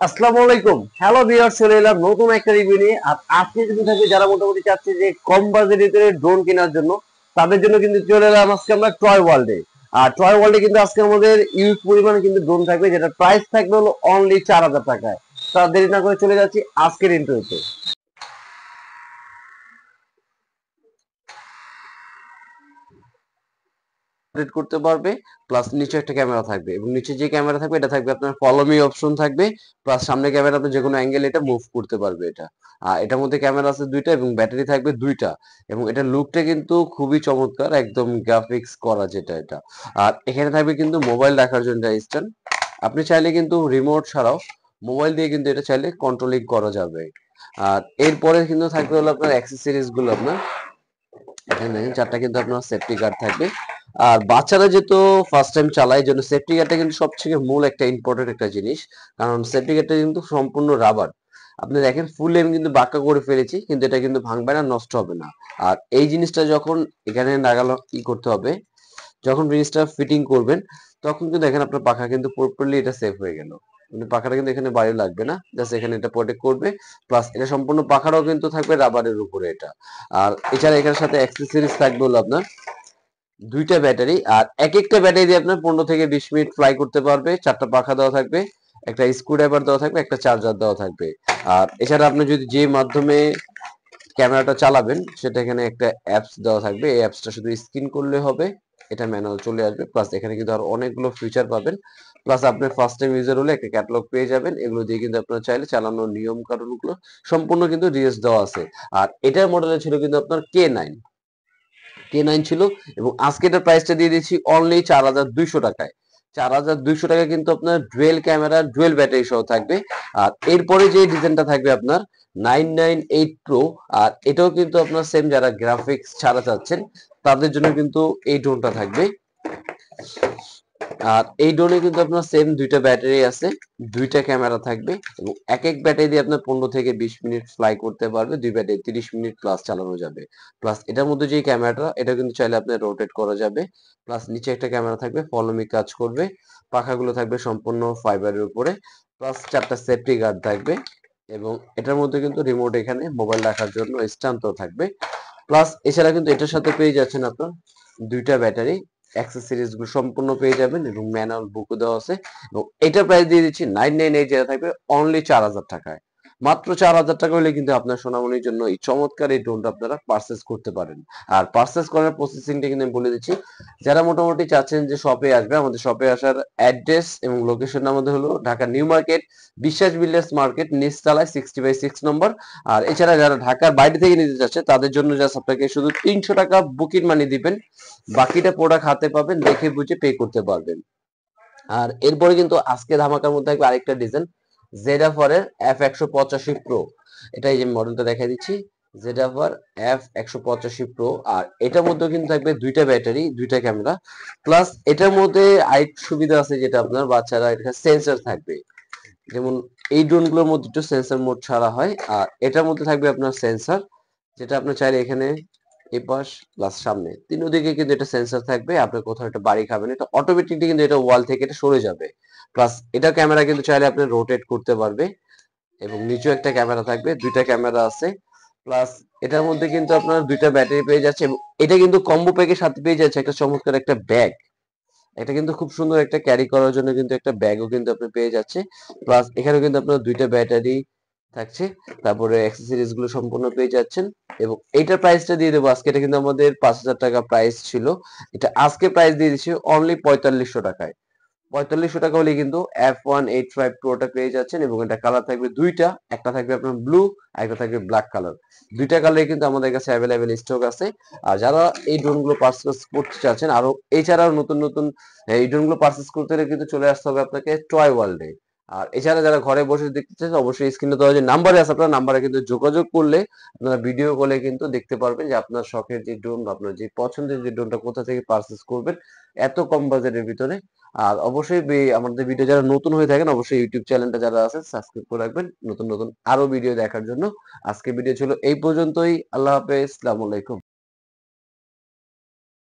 আসসালামু আলাইকুম। Hello viewers, চলে এলাম নতুন একটা রিভিউ নিয়ে। আর আজকে কিন্তু থাকবে যারা মোটামুটি চাচ্ছে যে কম বাজেটের ভিতরে ড্রোন কেনার জন্য, তাদের জন্য কিন্তু চলে এলাম আজকে আমরা টয় ওয়ার্ল্ডে। আর টয় ওয়ার্ল্ডে কিন্তু আজকে আমাদের ইউজ পরিমাণে কিন্তু ড্রোন থাকবে, যেটা প্রাইস থাকবে হলো অনলি 4000 টাকায়। তার দেরি না করে চলে যাচ্ছি আজকের ইন্টারভিউতে। অপারেট করতে পারবে, প্লাস নিচে একটা ক্যামেরা থাকবে, এবং নিচে যে ক্যামেরা থাকবে এটা থাকবে আপনার ফলো মি অপশন থাকবে, প্লাস সামনে ক্যামেরা আপনি যে কোনো অ্যাঙ্গেল এটা মুভ করতে পারবে এটা। আর এটার মধ্যে ক্যামেরা আছে দুইটা এবং ব্যাটারি থাকবে দুইটা। এবং এটার লুকটা কিন্তু খুবই চমৎকার, একদম গ্রাফিক্স করা যেটা এটা। আর এখানে থাকবে কিন্তু মোবাইল রাখার জন্য স্ট্যান্ড। আপনি চাইলে কিন্তু রিমোট ছাড়াও মোবাইল দিয়ে কিন্তু এটা চাইলে কন্ট্রোলিং করা যাবে। আর এরপরে কিন্তু থাকবে হলো আপনার অ্যাক্সেসরিজ গুলো। আপনার এখানে দেখেন চারটা কিন্তু আপনার সেফটি গার্ড থাকবে। আর বাচ্চারা যেহেতু ফার্স্ট টাইম চালায়, এই জন্য সেফটি গার্ডটা কিন্তু সবথেকে মূল একটা ইম্পর্টেন্ট একটা জিনিস। কারণ সেফটি গার্ডটা কিন্তু সম্পূর্ণ রাবার। আপনি দেখেন ফুল এম কিন্তু বাঁকা করে ফেলেছি, কিন্তু এটা কিন্তু ভাঙবে না, নষ্ট হবে না। আর এই জিনিসটা যখন এখানে লাগালো কি করতে হবে, যখন জিনিসটা ফিটিং করবেন তখন কিন্তু দেখেন আপনার পাখা কিন্তু পুরোপুরি এটা সেফ হয়ে গেল। কিন্তু পাখাটা কিন্তু এখানে বাইরে লাগবে না, জাস্ট এখানে এটা প্রোটেক্ট করবে। প্লাস এটা সম্পূর্ণ পাখাটাও কিন্তু থাকবে রাবারের উপরে এটা। আর এছাড়া এখানের সাথে অ্যাক্সেসরিজ থাকবে হলো আপনার দুইটা ব্যাটারি। আর এক একটা ব্যাটারি দিয়ে আপনার 15 থেকে 20 মিনিট ফ্লাই করতে পারবে। চারটা পাখা দেওয়া থাকবে, একটা স্ক্রুড্রাইভার দেওয়া থাকবে, একটা চার্জার দেওয়া থাকবে। আর এছাড়া আপনি যদি যে মাধ্যমে ক্যামেরাটা চালাবেন সেটা এখানে একটা অ্যাপস দেওয়া থাকবে, এই অ্যাপসটা শুধু স্ক্যান করলে হবে, এটা ম্যানুয়াল চলে আসবে। প্লাস এখানে কিন্তু আর অনেকগুলো ফিচার পাবেন। প্লাস আপনি ফার্স্ট টাইম ইউজার হলে একটা ক্যাটালগ পেয়ে যাবেন, এগুলো দিয়ে কিন্তু আপনারা চাইলে চালানোর নিয়ম কানুনগুলো সম্পূর্ণ কিন্তু ডিটেইলস দেওয়া আছে। আর এটার মডেলে ছিল কিন্তু আপনার K9 ছিল। এবং আজকে এটার প্রাইসটা দিয়ে দিচ্ছি অনলি 4200 টাকায়। 4200 টাকা কিন্তু আপনার ডুয়েল ক্যামেরা ডুয়েল ব্যাটারি সহ থাকবে। আর এরপরে যে ডিজাইনটা থাকবে আপনার 998 প্রো। আর এটাও কিন্তু আপনার সেম, যারা গ্রাফিক্স ছাড়া চাচ্ছেন তাদের জন্য কিন্তু এই ড্রোনটা থাকবে। আর এই ড্রোনে কিন্তু আপনার সেম দুইটা ব্যাটারি আছে, দুইটা ক্যামেরা থাকবে, এবং এক এক ব্যাটারি দিয়ে আপনার 15 থেকে 20 মিনিট ফ্লাই করতে পারবে। দুই ব্যাটারি 30 মিনিট প্লাস চালানো যাবে। প্লাস এটার মধ্যে যে ক্যামেরাটা এটা কিন্তু চাইলে আপনার রোটেট করা যাবে। প্লাস নিচে একটা ক্যামেরা থাকবে, ফলোমি কাজ করবে। পাখাগুলো থাকবে সম্পূর্ণ ফাইবারের উপরে। প্লাস চারটা সেফটি গার্ড থাকবে। এবং এটার মধ্যে কিন্তু রিমোট, এখানে মোবাইল রাখার জন্য স্ট্যান্ড থাকবে। প্লাস এছাড়া কিন্তু এটার সাথে পেয়ে যাচ্ছেন আপনার দুইটা ব্যাটারি, অ্যাক্সেসরিজ গুলো সম্পূর্ণ পেয়ে যাবেন, এবং ম্যানুয়াল বুকও দেওয়া আছে। এবং এটার প্রাইস দিয়ে দিচ্ছি 998, যেটা থাকবে অনলি 4000 টাকায়। মাত্র 4000 টাকা হলে কিন্তু আপনার সোনামণির জন্য এই চমৎকার এই ড্রোনটা আপনারা পারচেস করতে পারেন। আর পারচেস করার প্রসেসিংটা কিন্তু আমি বলে দিচ্ছি। যারা মোটামুটি চাচ্ছেন যে শপে আসবে, আমাদের শপে আসার অ্যাড্রেস এবং লোকেশন আমাদের হলো ঢাকা নিউ মার্কেট, বিশ্বাস বিল্ডার্স মার্কেট, নিচতলায় 60/6 নম্বর। আর এছাড়া যারা ঢাকার বাইরে থেকে নিতে চাচ্ছে তাদের জন্য জাস্ট আপনাকে শুধু 300 টাকা বুকিং মানি দিবেন, বাকিটা প্রোডাক্ট হাতে পাবেন, দেখে বুঝে পে করতে পারবেন। আর এরপরে কিন্তু আজকে ধামাকার মধ্যে থাকবে আরেকটা ডিজাইন, জেডাফার এর F185 প্রো। এটা এই যে মডেলটা দেখাই দিচ্ছি, জেডাফার F185 প্রো। আর এটার মধ্যে কিন্তু থাকবে দুইটা ব্যাটারি দুইটা ক্যামেরা। প্লাস এটার মধ্যে আরেকটা সুবিধা আছে, যেটা আপনার বাচ্চারা, এটা সেন্সর থাকবে। যেমন এই ড্রোন গুলোর মধ্যে একটু সেন্সর মোড ছাড়া হয়, আর এটার মধ্যে থাকবে আপনার সেন্সর, যেটা আপনার চাইলে এখানে এই পাশ প্লাস সামনে তিন দিকে কিন্তু এটা সেন্সর থাকবে। আপনি কোথাও একটা বাড়ি খাবেন, এটা অটোমেটিকলি কিন্তু এটা ওয়াল থেকে এটা সরে যাবে। প্লাস এটা ক্যামেরা কিন্তু চাইলে আপনি রোটেট করতে পারবে। এবং নিচেও একটা ক্যামেরা থাকবে, দুইটা ক্যামেরা আছে। প্লাস এটার মধ্যে কিন্তু আপনার দুইটা ব্যাটারি পেয়ে যাচ্ছে, এবং এটা কিন্তু কম্বো প্যাকের সাথে পেয়ে যাচ্ছে একটা চমৎকার একটা ব্যাগ। এটা কিন্তু খুব সুন্দর একটা ক্যারি করার জন্য কিন্তু একটা ব্যাগও কিন্তু আপনি পেয়ে যাচ্ছে। প্লাস এখানেও কিন্তু আপনার দুইটা ব্যাটারি থাকছে। তারপরে অ্যাক্সেসরিজ গুলো সম্পূর্ণ পেয়ে যাচ্ছেন। এবং এইটার প্রাইসটা দিয়ে দেবো আজকে, এটা কিন্তু আমাদের 5000 টাকা প্রাইস ছিল, এটা আজকে প্রাইস দিয়ে দিচ্ছি অনলি 4500 টাকায়। 4500 টাকা হলে কিন্তু F185 প্রোটা পেয়ে যাচ্ছেন। এবং এটা কালার থাকবে দুইটা, একটা থাকবে আপনার ব্লু, একটা থাকবে ব্ল্যাক কালার। দুইটা কালারে কিন্তু আমাদের কাছে অ্যাভেলেবেল স্টক আছে। আর যারা এই ড্রোন গুলো পারচেস করতে চাচ্ছেন, আরো এছাড়াও নতুন নতুন এই ড্রোন গুলো পারচেস করতে হলে কিন্তু চলে আসতে হবে আপনাকে টয় ওয়ার্ল্ডে। আর এছাড়া যারা ঘরে বসে দেখতে চান, অবশ্যই স্ক্রিনে দেওয়া যে নাম্বারে আছে, আপনার নাম্বারে কিন্তু যোগাযোগ করলে আপনারা ভিডিও কলে কিন্তু দেখতে পারবেন যে আপনার শখের যে ড্রোন, আপনার যে পছন্দের যে ড্রোনটা কোথা থেকে পারচেস করবেন এত কম বাজেটের ভিতরে। আর অবশ্যই আমাদের ভিডিও যারা নতুন হয়ে থাকেন, অবশ্যই ইউটিউব চ্যানেলটা যারা আছে সাবস্ক্রাইব করে রাখবেন নতুন নতুন আরো ভিডিও দেখার জন্য। আজকে ভিডিও ছিল এই পর্যন্তই। আল্লাহ হাফেজ, আসসালামু আলাইকুম।